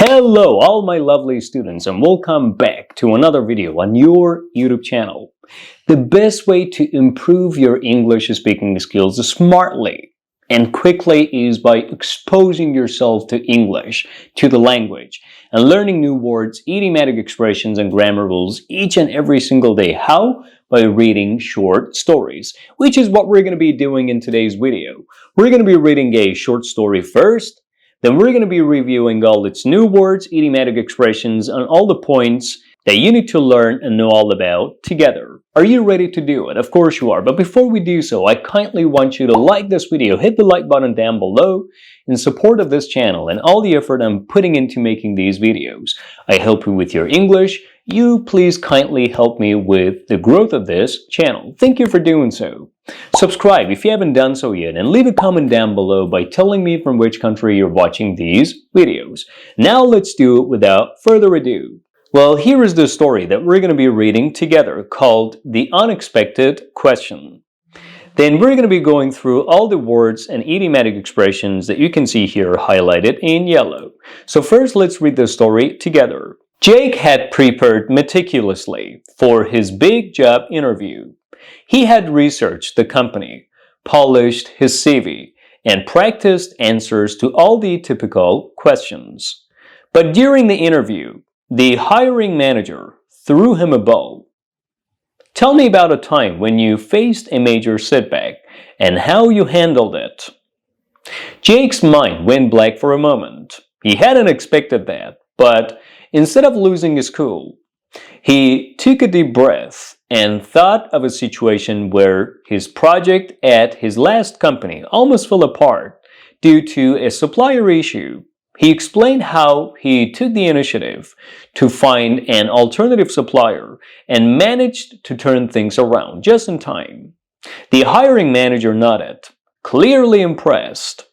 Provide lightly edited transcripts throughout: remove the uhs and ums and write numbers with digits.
Hello all my lovely students and welcome back to another video on your YouTube channel. The best way to improve your English speaking skills smartly and quickly is by exposing yourself to English, to the language, and learning new words, idiomatic expressions, and grammar rules each and every single day. How? By reading short stories, which is what we're going to be doing in today's video. We're going to be reading a short story first. Then we're going to be reviewing all its new words, idiomatic expressions, and all the points that you need to learn and know all about together. Are you ready to do it? Of course you are. But before we do so, I kindly want you to like this video, hit the like button down below in support of this channel and all the effort I'm putting into making these videos. I help you with your English. You please kindly help me with the growth of this channel. Thank you for doing so. Subscribe if you haven't done so yet and leave a comment down below by telling me from which country you're watching these videos. Now let's do it without further ado. Well, here is the story that we're going to be reading together called The Unexpected Question. Then we're going to be going through all the words and idiomatic expressions that you can see here highlighted in yellow. So first let's read the story together. Jake had prepared meticulously for his big job interview. He had researched the company, polished his CV, and practiced answers to all the typical questions. But during the interview, the hiring manager threw him a ball. Tell me about a time when you faced a major setback and how you handled it. Jake's mind went blank for a moment. He hadn't expected that, but instead of losing his cool, he took a deep breath and thought of a situation where his project at his last company almost fell apart due to a supplier issue. He explained how he took the initiative to find an alternative supplier and managed to turn things around just in time. The hiring manager nodded, clearly impressed.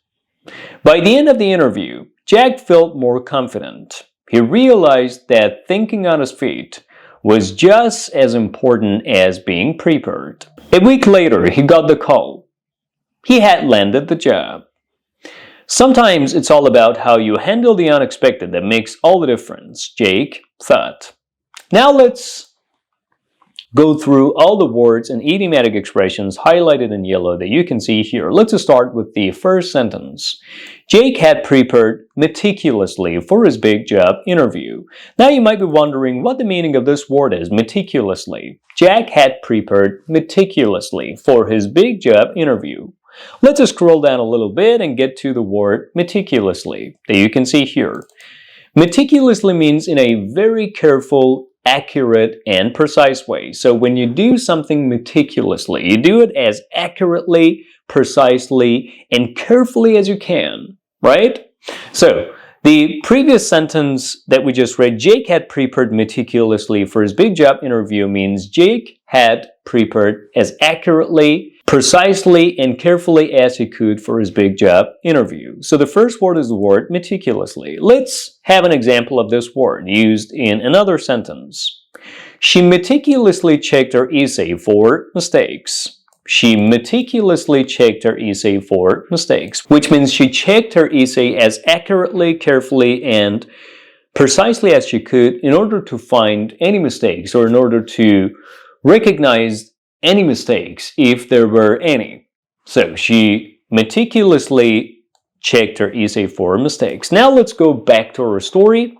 By the end of the interview, Jack felt more confident. He realized that thinking on his feet was just as important as being prepared. A week later, he got the call. He had landed the job. Sometimes it's all about how you handle the unexpected that makes all the difference, Jake thought. Now let's go through all the words and idiomatic expressions highlighted in yellow that you can see here. Let's start with the first sentence. Jake had prepared meticulously for his big job interview. Now you might be wondering what the meaning of this word is, meticulously. Jack had prepared meticulously for his big job interview. Let's scroll down a little bit and get to the word meticulously that you can see here. Meticulously means in a very careful, accurate, and precise way. So when you do something meticulously, you do it as accurately, precisely, and carefully as you can, right? So the previous sentence that we just read, Jake had prepared meticulously for his big job interview, means Jake had prepared as accurately, precisely, and carefully as he could for his big job interview. So the first word is the word meticulously. Let's have an example of this word used in another sentence. She meticulously checked her essay for mistakes. She meticulously checked her essay for mistakes, which means she checked her essay as accurately, carefully, and precisely as she could in order to find any mistakes or in order to recognize any mistakes if there were any. So she meticulously checked her essay for mistakes. Now let's go back to our story.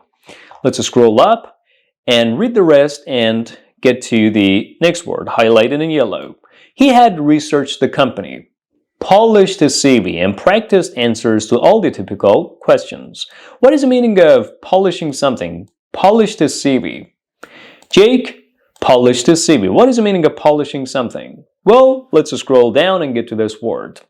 Let's scroll up and read the rest and get to the next word highlighted in yellow. He had researched the company, polished his CV, and practiced answers to all the typical questions. What is the meaning of polishing something? Polished his CV. Jake polished his CV. What is the meaning of polishing something? Well, let's scroll down and get to this word.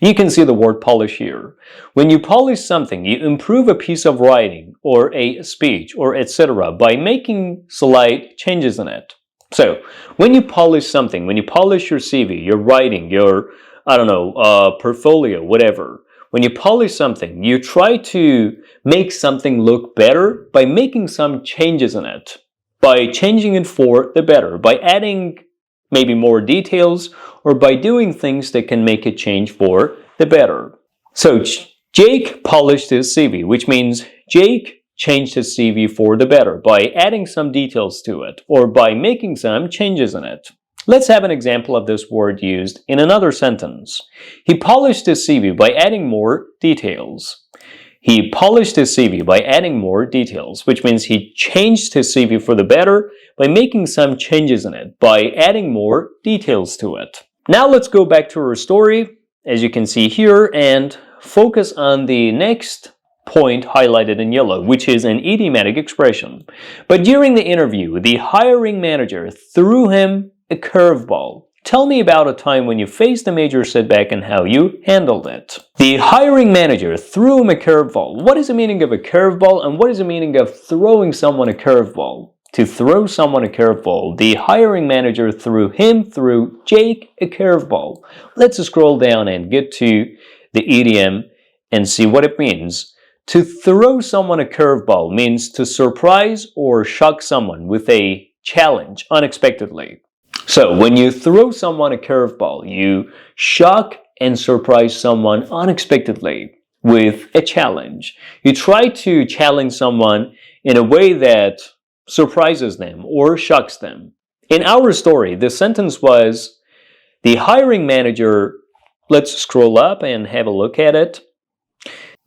You can see the word polish here. When you polish something, you improve a piece of writing or a speech or etc. by making slight changes in it. So, when you polish something, when you polish your CV, your writing, your, portfolio, whatever, when you polish something, you try to make something look better by making some changes in it, by changing it for the better, by adding maybe more details, or by doing things that can make it change for the better. So, Jake polished his CV, which means Jake changed his CV for the better by adding some details to it or by making some changes in it. Let's have an example of this word used in another sentence. He polished his CV by adding more details. He polished his CV by adding more details, which means he changed his CV for the better by making some changes in it, by adding more details to it. Now let's go back to our story, as you can see here, and focus on the next point highlighted in yellow, which is an idiomatic expression. But during the interview, the hiring manager threw him a curveball. Tell me about a time when you faced a major setback and how you handled it. The hiring manager threw him a curveball. What is the meaning of a curveball and what is the meaning of throwing someone a curveball? To throw someone a curveball, the hiring manager threw Jake a curveball. Let's scroll down and get to the idiom and see what it means. To throw someone a curveball means to surprise or shock someone with a challenge unexpectedly. So when you throw someone a curveball, you shock and surprise someone unexpectedly with a challenge. You try to challenge someone in a way that surprises them or shocks them. In our story, the sentence was, the hiring manager, let's scroll up and have a look at it.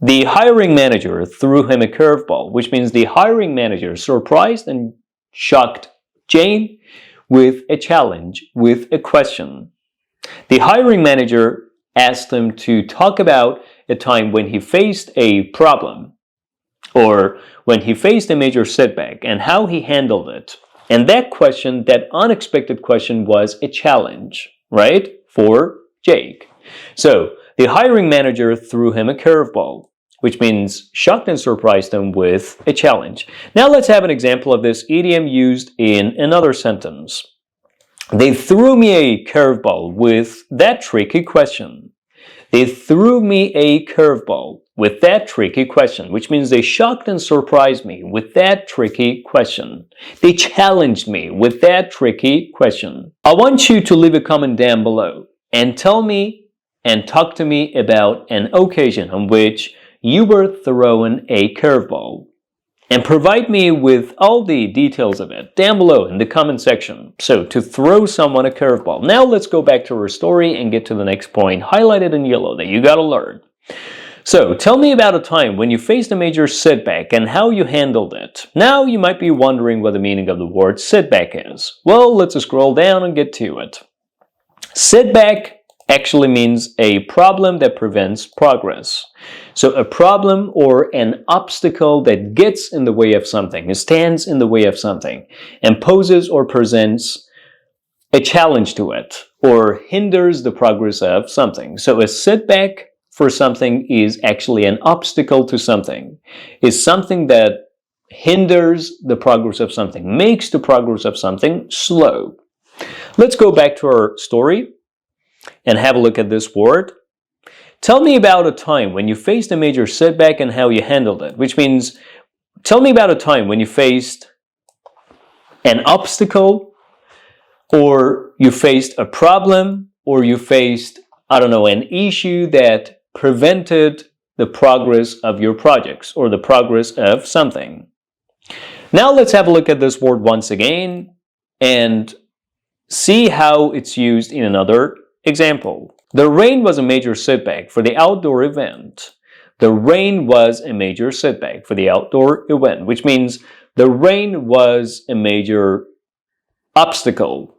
The hiring manager threw him a curveball, which means the hiring manager surprised and shocked Jane with a challenge, with a question. The hiring manager asked him to talk about a time when he faced a problem or when he faced a major setback and how he handled it. And that question, that unexpected question, was a challenge, right, for Jake. So the hiring manager threw him a curveball, which means shocked and surprised him with a challenge. Now let's have an example of this idiom used in another sentence. They threw me a curveball with that tricky question. They threw me a curveball with that tricky question, which means they shocked and surprised me with that tricky question. They challenged me with that tricky question. I want you to leave a comment down below and tell me and talk to me about an occasion on which you were thrown a curveball. And provide me with all the details of it down below in the comment section. So, to throw someone a curveball. Now let's go back to our story and get to the next point highlighted in yellow that you gotta learn. So, tell me about a time when you faced a major setback and how you handled it. Now you might be wondering what the meaning of the word setback is. Well, let's scroll down and get to it. Setback actually means a problem that prevents progress. So a problem or an obstacle that gets in the way of something, stands in the way of something, and poses or presents a challenge to it, or hinders the progress of something. So a setback for something is actually an obstacle to something, is something that hinders the progress of something, makes the progress of something slow. Let's go back to our story and have a look at this word. Tell me about a time when you faced a major setback and how you handled it, which means tell me about a time when you faced an obstacle or you faced a problem or you faced, an issue that prevented the progress of your projects or the progress of something. Now let's have a look at this word once again and see how it's used in another example. The rain was a major setback for the outdoor event. The rain was a major setback for the outdoor event, which means the rain was a major obstacle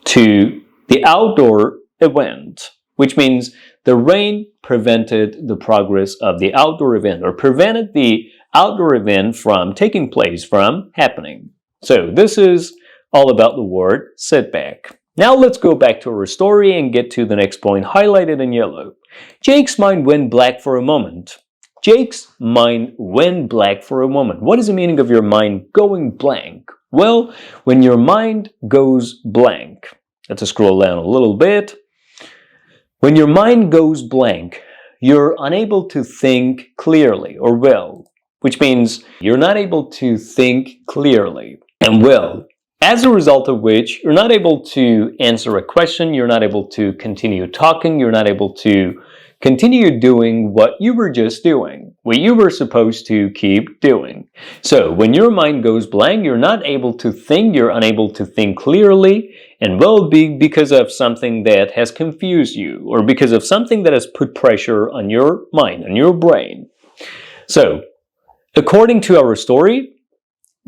to the outdoor event, which means the rain prevented the progress of the outdoor event or prevented the outdoor event from taking place, from happening. So this is all about the word setback. Now let's go back to our story and get to the next point highlighted in yellow. Jake's mind went black for a moment. Jake's mind went black for a moment. What is the meaning of your mind going blank? Well, when your mind goes blank, let's scroll down a little bit. When your mind goes blank, you're unable to think clearly or well, which means you're not able to think clearly and well. As a result of which, you're not able to answer a question, you're not able to continue talking, you're not able to continue doing what you were just doing. what you were supposed to keep doing. So when your mind goes blank, you're not able to think, you're unable to think clearly, and will be because of something that has confused you, or because of something that has put pressure on your mind, on your brain. So, according to our story,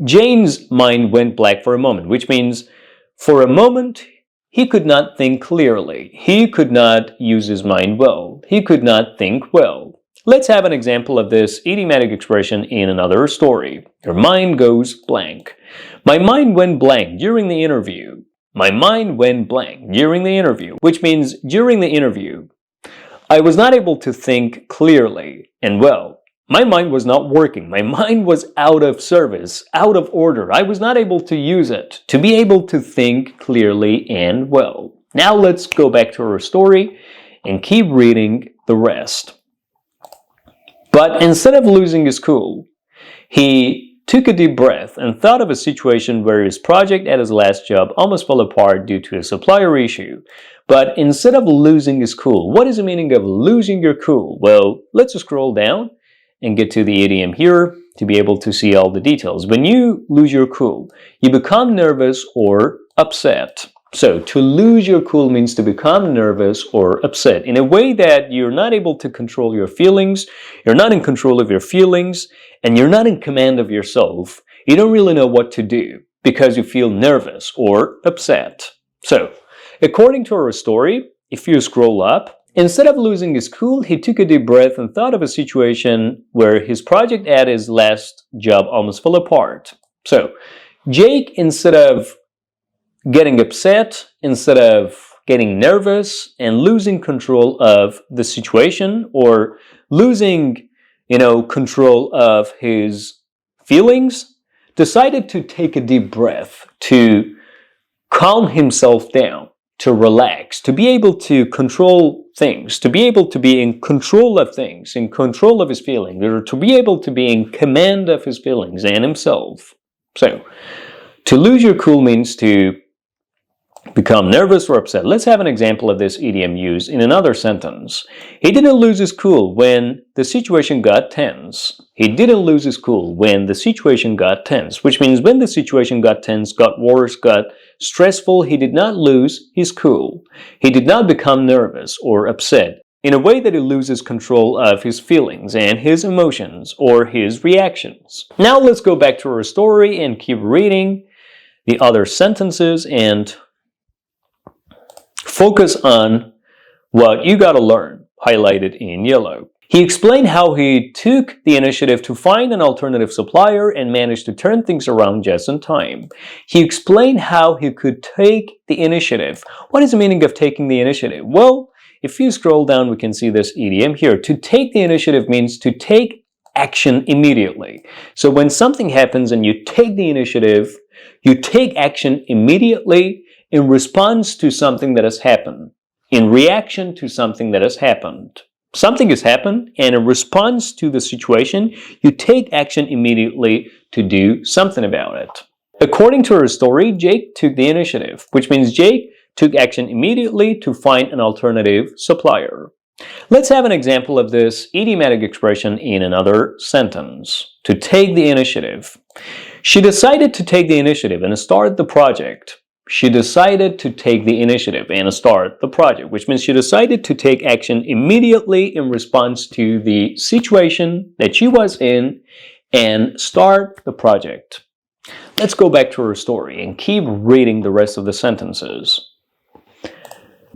Jane's mind went blank for a moment, which means for a moment, he could not think clearly. He could not use his mind well. He could not think well. Let's have an example of this idiomatic expression in another story. Your mind goes blank. My mind went blank during the interview. My mind went blank during the interview, which means during the interview, I was not able to think clearly and well. My mind was not working. My mind was out of service, out of order. I was not able to use it to be able to think clearly and well. Now let's go back to our story and keep reading the rest. But instead of losing his cool, he took a deep breath and thought of a situation where his project at his last job almost fell apart due to a supplier issue. But instead of losing his cool, what is the meaning of losing your cool? Well, let's scroll down and get to the idiom here to be able to see all the details. When you lose your cool, you become nervous or upset. So to lose your cool means to become nervous or upset in a way that you're not able to control your feelings, you're not in control of your feelings, and you're not in command of yourself. You don't really know what to do because you feel nervous or upset. So, according to our story, if you scroll up, instead of losing his cool, he took a deep breath and thought of a situation where his project at his last job almost fell apart. So, Jake, instead of getting upset, instead of getting nervous and losing control of the situation, or losing, control of his feelings, decided to take a deep breath to calm himself down, to relax, to be able to control things, to be able to be in control of things, in control of his feelings, or to be able to be in command of his feelings and himself. So, to lose your cool means to become nervous or upset. Let's have an example of this idiom used in another sentence. He didn't lose his cool when the situation got tense. He didn't lose his cool when the situation got tense, which means when the situation got tense, got worse, got stressful, he did not lose his cool. He did not become nervous or upset in a way that he loses control of his feelings and his emotions or his reactions. Now let's go back to our story and keep reading the other sentences and focus on what you gotta learn, highlighted in yellow. He explained how he took the initiative to find an alternative supplier and managed to turn things around just in time. He explained how he could take the initiative. What is the meaning of taking the initiative? Well, if you scroll down, we can see this idiom here. To take the initiative means to take action immediately. So when something happens and you take the initiative, you take action immediately in response to something that has happened, in reaction to something that has happened. Something has happened, and in response to the situation, you take action immediately to do something about it. According to her story, Jake took the initiative, which means Jake took action immediately to find an alternative supplier. Let's have an example of this idiomatic expression in another sentence. To take the initiative. She decided to take the initiative and start the project. She decided to take the initiative and start the project, which means she decided to take action immediately in response to the situation that she was in and start the project. Let's go back to her story and keep reading the rest of the sentences.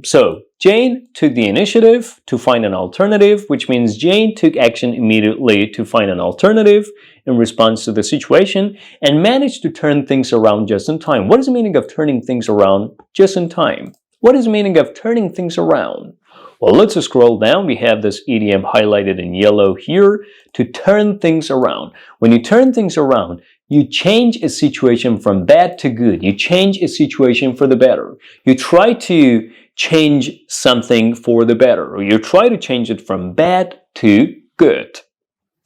So, Jane took the initiative to find an alternative, which means Jane took action immediately to find an alternative in response to the situation and managed to turn things around just in time. What is the meaning of turning things around just in time? What is the meaning of turning things around? Well, let's scroll down. We have this idiom highlighted in yellow here, to turn things around. When you turn things around, you change a situation from bad to good. You change a situation for the better. You try to change something for the better, or you try to change it from bad to good.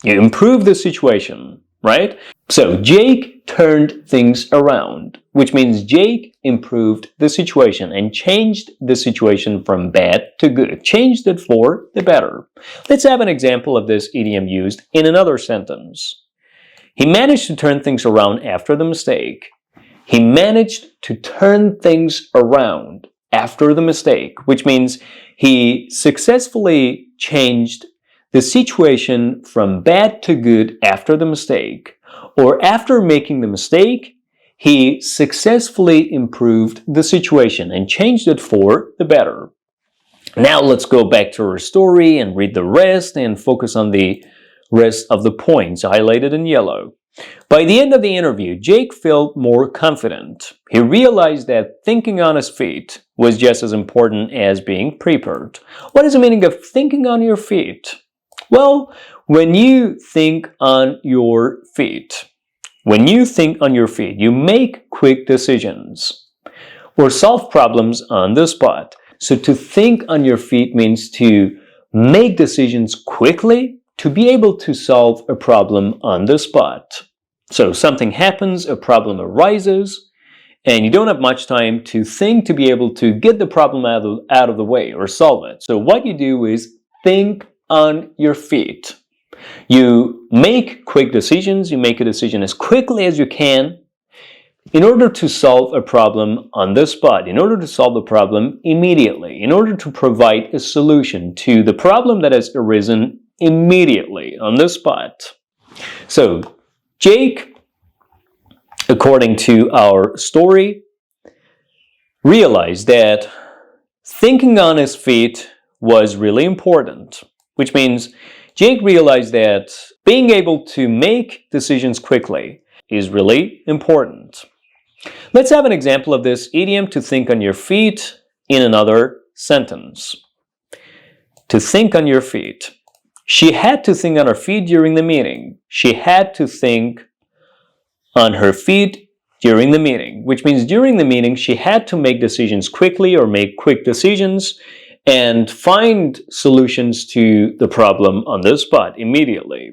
You improve the situation, right? So Jake turned things around, which means Jake improved the situation and changed the situation from bad to good, changed it for the better. Let's have an example of this idiom used in another sentence. He managed to turn things around after the mistake. He managed to turn things around after the mistake, which means he successfully changed the situation from bad to good after the mistake, or after making the mistake, he successfully improved the situation and changed it for the better. Now let's go back to our story and read the rest and focus on the rest of the points highlighted in yellow. By the end of the interview, Jake felt more confident. He realized that thinking on his feet was just as important as being prepared. What is the meaning of thinking on your feet? Well, when you think on your feet, you make quick decisions or solve problems on the spot. So to think on your feet means to make decisions quickly, to be able to solve a problem on the spot. So something happens, a problem arises, and you don't have much time to think to be able to get the problem out of the way or solve it. So what you do is think on your feet. You make quick decisions, you make a decision as quickly as you can in order to solve a problem on the spot, in order to solve the problem immediately, in order to provide a solution to the problem that has arisen immediately on the spot. So Jake, according to our story, realized that thinking on his feet was really important, which means Jake realized that being able to make decisions quickly is really important. Let's have an example of this idiom, to think on your feet, in another sentence. To think on your feet. She had to think on her feet during the meeting. She had to think on her feet during the meeting, which means during the meeting she had to make decisions quickly or make quick decisions and find solutions to the problem on the spot immediately.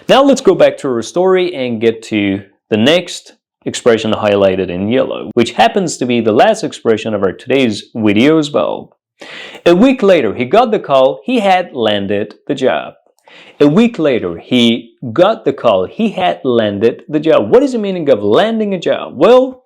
Now let's go back to our story and get to the next expression highlighted in yellow, which happens to be the last expression of our today's video as well. A week later, he got the call, he had landed the job. A week later, he got the call, he had landed the job. What is the meaning of landing a job? Well,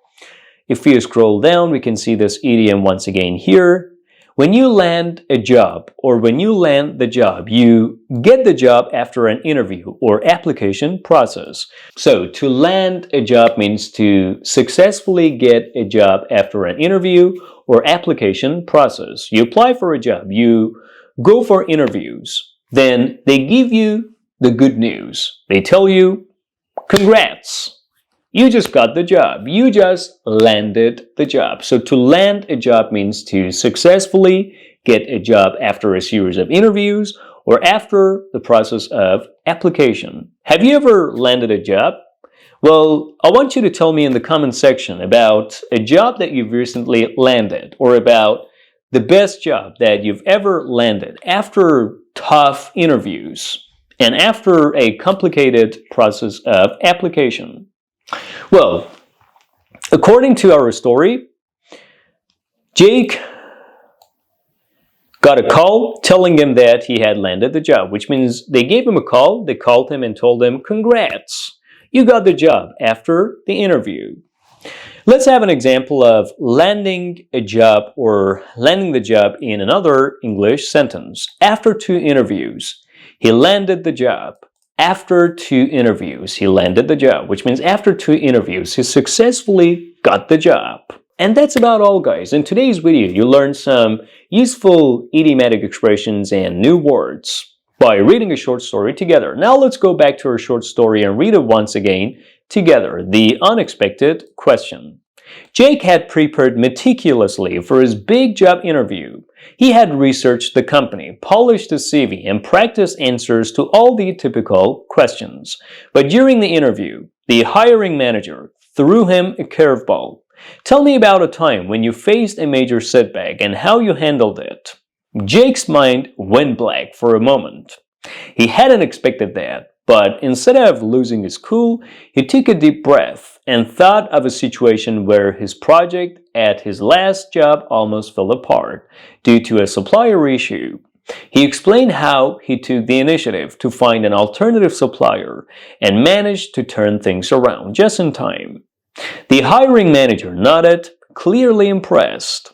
if we scroll down, we can see this idiom once again here. When you land a job, or when you land the job, you get the job after an interview or application process. So to land a job means to successfully get a job after an interview or application process. You apply for a job, you go for interviews, then they give you the good news. They tell you, congrats. You just got the job. You just landed the job. So to land a job means to successfully get a job after a series of interviews or after the process of application. Have you ever landed a job? Well, I want you to tell me in the comment section about a job that you've recently landed, or about the best job that you've ever landed after tough interviews and after a complicated process of application. Well, according to our story, Jake got a call telling him that he had landed the job, which means they gave him a call, they called him and told him, congrats, you got the job after the interview. Let's have an example of landing a job or landing the job in another English sentence. After 2 interviews, he landed the job. After 2 interviews, he landed the job, which means after 2 interviews, he successfully got the job. And that's about all, guys. In today's video, you learned some useful idiomatic expressions and new words by reading a short story together. Now let's go back to our short story and read it once again together. The unexpected question. Jake had prepared meticulously for his big job interview. He had researched the company, polished his CV, and practiced answers to all the typical questions. But during the interview, the hiring manager threw him a curveball. Tell me about a time when you faced a major setback and how you handled it. Jake's mind went blank for a moment. He hadn't expected that. But instead of losing his cool, he took a deep breath and thought of a situation where his project at his last job almost fell apart due to a supplier issue. He explained how he took the initiative to find an alternative supplier and managed to turn things around just in time. The hiring manager nodded, clearly impressed.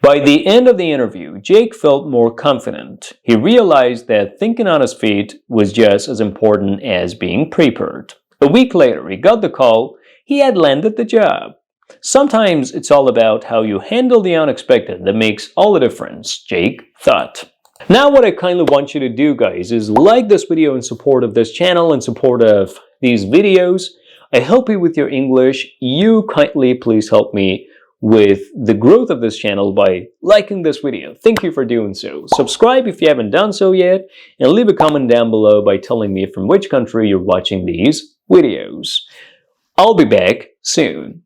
By the end of the interview, Jake felt more confident. He realized that thinking on his feet was just as important as being prepared. A week later, he got the call. He had landed the job. Sometimes it's all about how you handle the unexpected that makes all the difference, Jake thought. Now what I kindly want you to do, guys, is like this video in support of this channel, in support of these videos. I help you with your English. You kindly please help me with the growth of this channel by liking this video. Thank you for doing so. Subscribe if you haven't done so yet, and leave a comment down below by telling me from which country you're watching these videos. I'll be back soon.